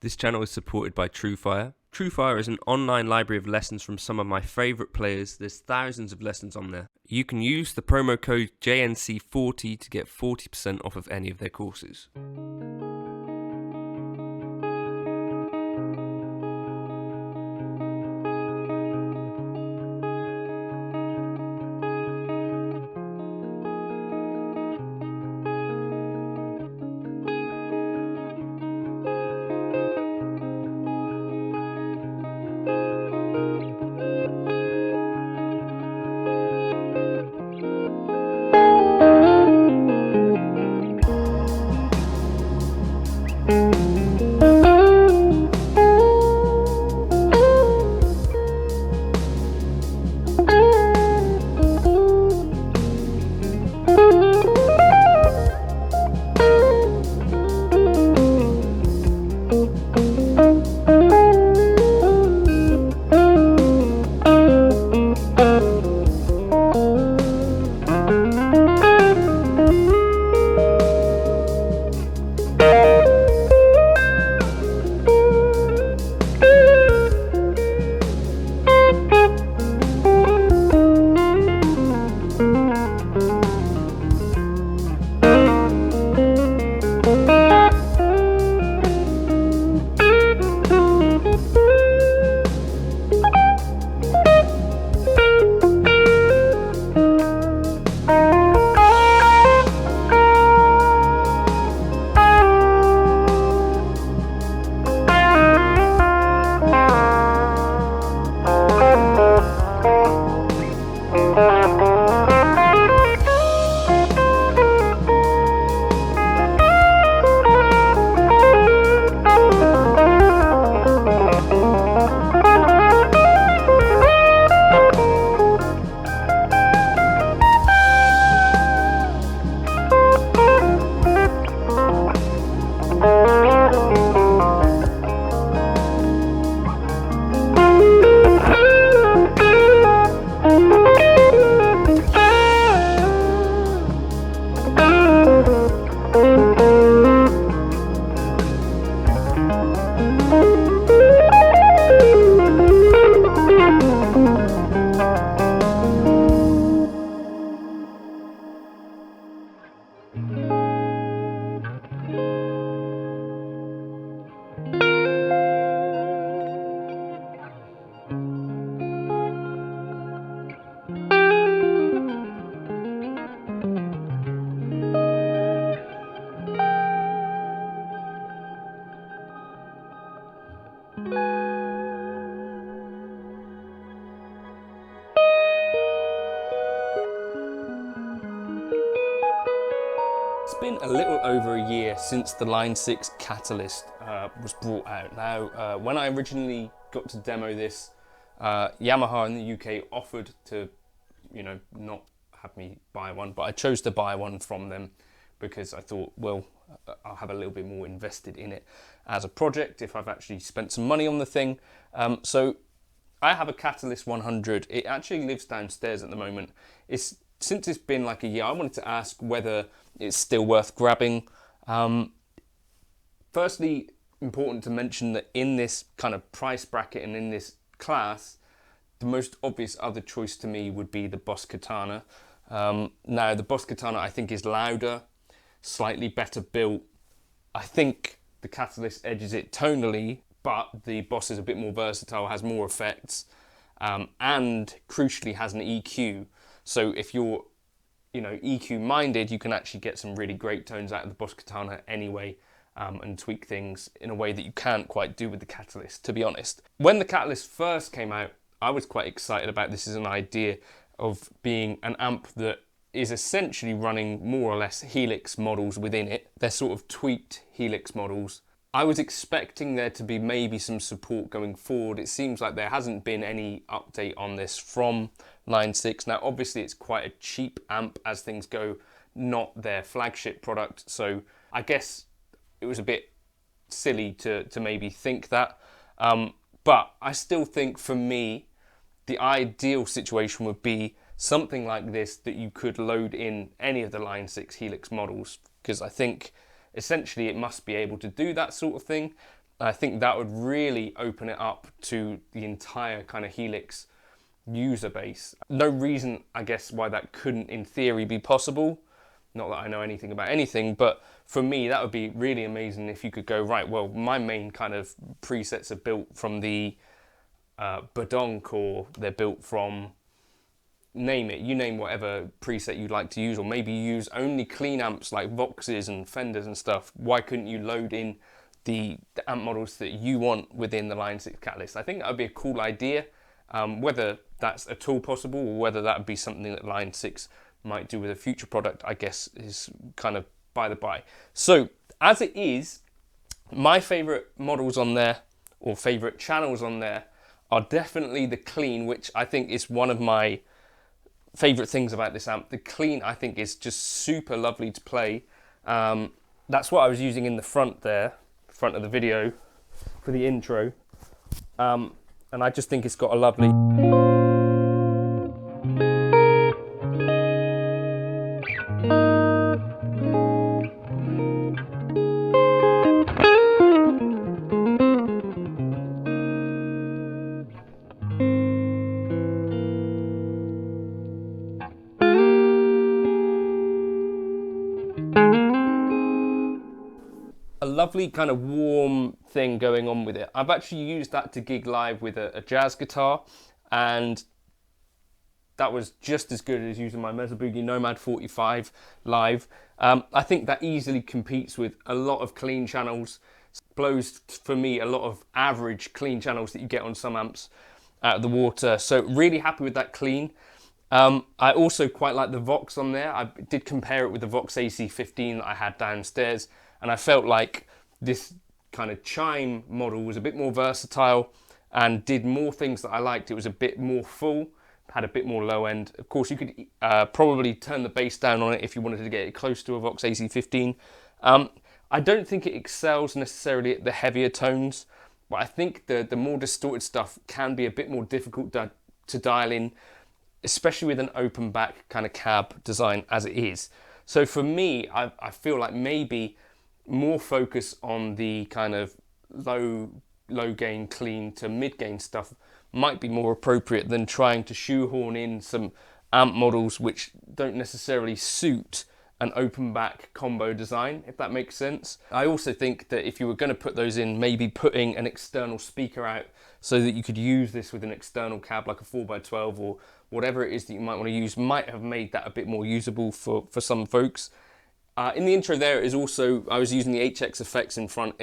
This channel is supported by TrueFire. TrueFire is an online library of lessons from some of my favourite players. There's thousands of lessons on there. You can use the promo code JNC40 to get 40% off of any of their courses. It's been a little over a year since the Line 6 Catalyst was brought out. Now, when I originally got to demo this, Yamaha in the UK offered to, not have me buy one, but I chose to buy one from them because I thought, well, I'll have a little bit more invested in it as a project if I've actually spent some money on the thing. So I have a Catalyst 100. It actually lives downstairs at the moment. Since it's been like a year, I wanted to ask whether it's still worth grabbing. Firstly, important to mention that in this kind of price bracket and in this class, the most obvious other choice to me would be the Boss Katana. Now, the Boss Katana I think is louder, slightly better built. I think the Catalyst edges it tonally, but the Boss is a bit more versatile, has more effects, and crucially has an EQ. So if you're, EQ minded, you can actually get some really great tones out of the Boss Katana anyway, and tweak things in a way that you can't quite do with the Catalyst, to be honest. When the Catalyst first came out, I was quite excited about this as an idea of being an amp that is essentially running more or less Helix models within it. They're sort of tweaked Helix models. I was expecting there to be maybe some support going forward. It seems like there hasn't been any update on this from Line 6. Now, obviously, it's quite a cheap amp as things go, not their flagship product. So I guess it was a bit silly to maybe think that. But I still think for me, the ideal situation would be something like this that you could load in any of the Line 6 Helix models, because I think essentially it must be able to do that sort of thing. I think that would really open it up to the entire kind of Helix user base. No reason, I guess, why that couldn't in theory be possible. Not that I know anything about anything, but for me that would be really amazing if you could go, right, well, my main kind of presets are built from the Badonk, or they're built from, name it, you name whatever preset you'd like to use, or maybe you use only clean amps like Voxes and Fenders and stuff. Why couldn't you load in the amp models that you want within the Line 6 Catalyst? I think that would be a cool idea. Whether that's at all possible, or whether that would be something that Line 6 might do with a future product, I guess is kind of by the by. So as it is, my favorite models on there, or favorite channels on there, are definitely the clean, which I think is one of my favorite things about this amp. The clean, I think, is just super lovely to play. That's what I was using in the front there, front of the video for the intro. And I just think it's got a lovely... a lovely kind of warm thing going on with it. I've actually used that to gig live with a jazz guitar, and that was just as good as using my Mesa Boogie Nomad 45 live. I think that easily competes with a lot of clean channels, blows for me a lot of average clean channels that you get on some amps out of the water. So really happy with that clean. I also quite like the Vox on there. I did compare it with the Vox AC15 that I had downstairs, and I felt like this kind of chime model was a bit more versatile and did more things that I liked. It was a bit more full, had a bit more low end. Of course, you could probably turn the bass down on it if you wanted to get it close to a Vox AC15. I don't think it excels necessarily at the heavier tones, but I think the more distorted stuff can be a bit more difficult to dial in, especially with an open back kind of cab design as it is. So for me, I feel like maybe more focus on the kind of low gain clean to mid gain stuff might be more appropriate than trying to shoehorn in some amp models which don't necessarily suit an open back combo design, if that makes sense. I also think that if you were going to put those in, maybe putting an external speaker out so that you could use this with an external cab like a 4x12 or whatever it is that you might want to use, might have made that a bit more usable for some folks. In the intro there is also, I was using the HX effects in front.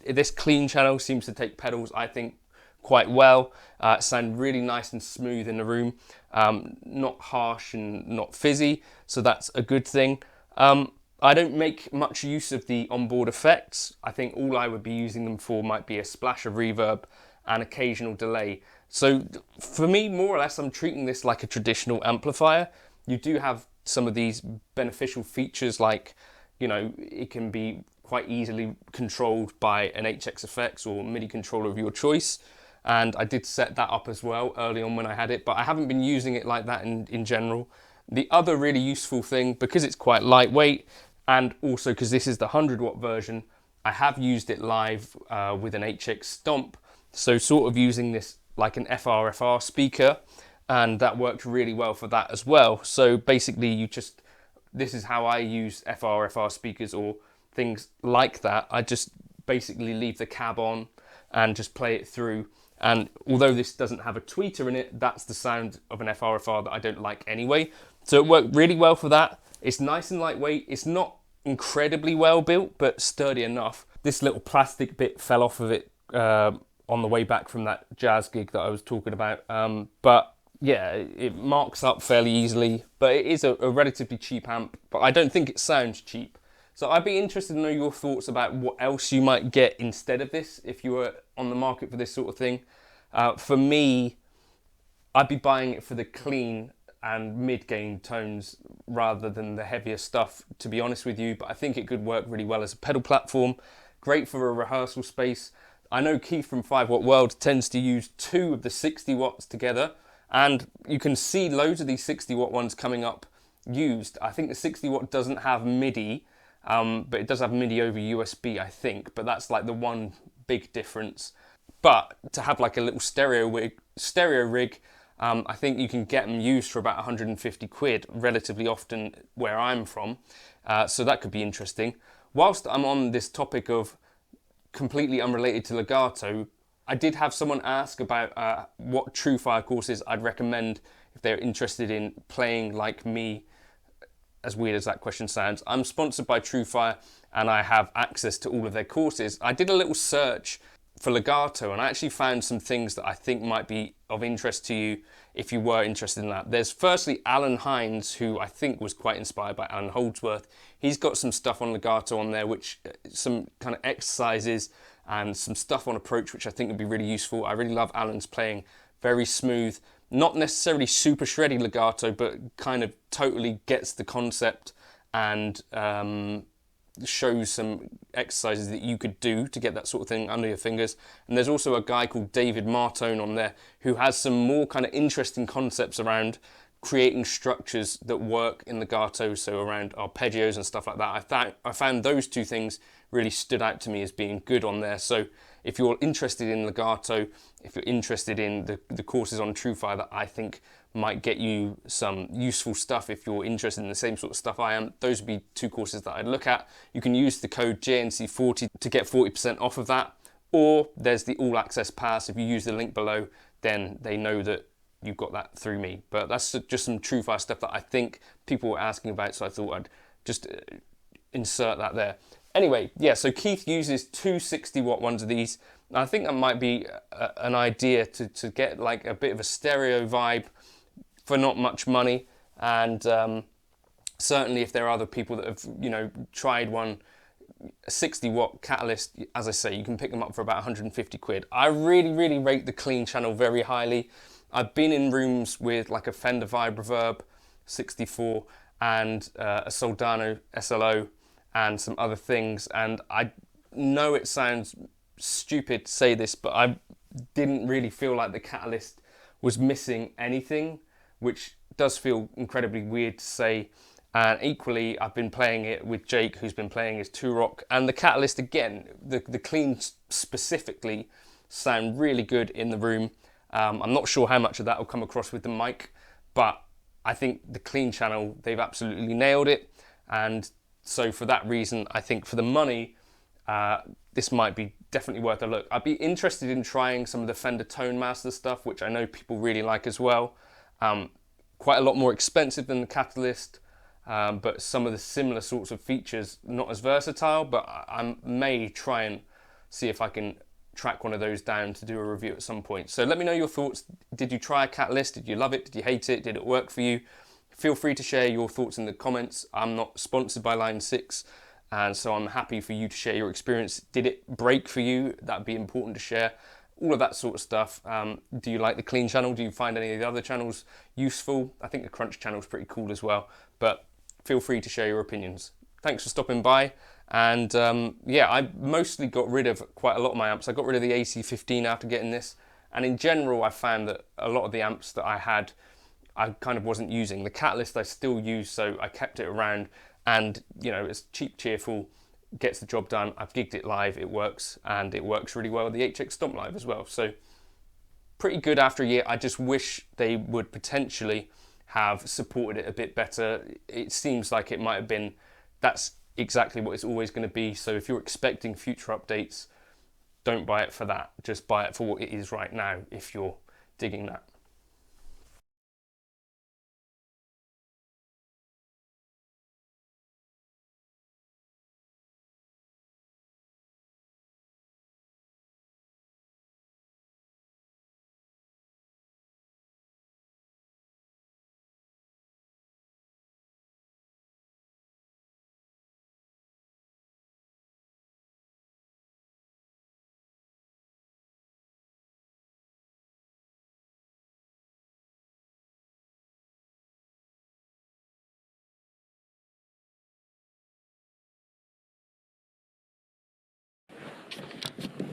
This clean channel seems to take pedals, I think, quite well. Sound really nice and smooth in the room, not harsh and not fizzy, so that's a good thing. I don't make much use of the onboard effects. I think all I would be using them for might be a splash of reverb and occasional delay. So for me, more or less, I'm treating this like a traditional amplifier. You do have some of these beneficial features, like, you know, it can be quite easily controlled by an HX Effects or MIDI controller of your choice. And I did set that up as well early on when I had it, but I haven't been using it like that in general. The other really useful thing, because it's quite lightweight, and also because this is the 100-watt version, I have used it live with an HX Stomp. So sort of using this like an FR speaker, and that worked really well for that as well. So basically this is how I use FR speakers or things like that. I just basically leave the cab on and just play it through. And although this doesn't have a tweeter in it, that's the sound of an FR that I don't like anyway. So it worked really well for that. It's nice and lightweight. It's not incredibly well built, but sturdy enough. This little plastic bit fell off of it on the way back from that jazz gig that I was talking about. But yeah, it marks up fairly easily, but it is a relatively cheap amp, but I don't think it sounds cheap. So I'd be interested to know your thoughts about what else you might get instead of this if you were on the market for this sort of thing. For me, I'd be buying it for the clean and mid-gain tones rather than the heavier stuff, to be honest with you, but I think it could work really well as a pedal platform. Great for a rehearsal space. I know Keith from 5 Watt World tends to use 2 of the 60 watts together, and you can see loads of these 60 watt ones coming up used. I think the 60 watt doesn't have MIDI, but it does have MIDI over USB, I think, but that's like the one big difference. But to have like a little stereo rig, I think you can get them used for about 150 quid relatively often where I'm from. So that could be interesting. Whilst I'm on this topic of completely unrelated to legato, I did have someone ask about what TrueFire courses I'd recommend if they're interested in playing like me. As weird as that question sounds, I'm sponsored by TrueFire and I have access to all of their courses. I did a little search for legato and I actually found some things that I think might be of interest to you if you were interested in that. There's firstly Alan Hines, who I think was quite inspired by Alan Holdsworth. He's got some stuff on legato on there, which some kind of exercises and some stuff on approach, which I think would be really useful. I really love Alan's playing, very smooth, not necessarily super shreddy legato, but kind of totally gets the concept and shows some exercises that you could do to get that sort of thing under your fingers. And there's also a guy called David Martone on there who has some more kind of interesting concepts around creating structures that work in legato, so around arpeggios and stuff like that. I found those two things really stood out to me as being good on there. So if you're interested in legato, if you're interested in the courses on TrueFire that I think might get you some useful stuff, if you're interested in the same sort of stuff I am, those would be two courses that I'd look at. You can use the code JNC40 to get 40% off of that, or there's the all access pass. If you use the link below, then they know that you've got that through me. But that's just some TrueFire stuff that I think people were asking about, so I thought I'd just insert that there. Anyway, yeah, so Keith uses two 60-watt ones of these. I think that might be an idea to get like a bit of a stereo vibe for not much money. And certainly if there are other people that have, tried one, a 60-watt Catalyst, as I say, you can pick them up for about 150 quid. I really, really rate the clean channel very highly. I've been in rooms with like a Fender Vibroverb 64 and a Soldano SLO and some other things, and I know it sounds stupid to say this, but I didn't really feel like the Catalyst was missing anything, which does feel incredibly weird to say. And equally, I've been playing it with Jake, who's been playing his Two-Rock, and the Catalyst, again, the cleans specifically sound really good in the room. I'm not sure how much of that will come across with the mic, but I think the clean channel, they've absolutely nailed it. And so for that reason, I think for the money, this might be definitely worth a look. I'd be interested in trying some of the Fender Tone Master stuff, which I know people really like as well. Quite a lot more expensive than the Catalyst, but some of the similar sorts of features, not as versatile, but I may try and see if I can track one of those down to do a review at some point. So let me know your thoughts. Did you try a Catalyst? Did you love it? Did you hate it? Did it work for you? Feel free to share your thoughts in the comments. I'm not sponsored by Line 6, and so I'm happy for you to share your experience. Did it break for you? That'd be important to share. All of that sort of stuff. Do you like the clean channel? Do you find any of the other channels useful? I think the crunch channel is pretty cool as well, but feel free to share your opinions. Thanks for stopping by. And yeah, I mostly got rid of quite a lot of my amps. I got rid of the AC15 after getting this. And in general, I found that a lot of the amps that I had, I kind of wasn't using. The Catalyst I still use, so I kept it around. And, it's cheap, cheerful, gets the job done. I've gigged it live, it works. And it works really well with the HX Stomp Live as well. So pretty good after a year. I just wish they would potentially have supported it a bit better. It seems like it might have been, that's exactly what it's always going to be. So if you're expecting future updates, don't buy it for that. Just buy it for what it is right now if you're digging that.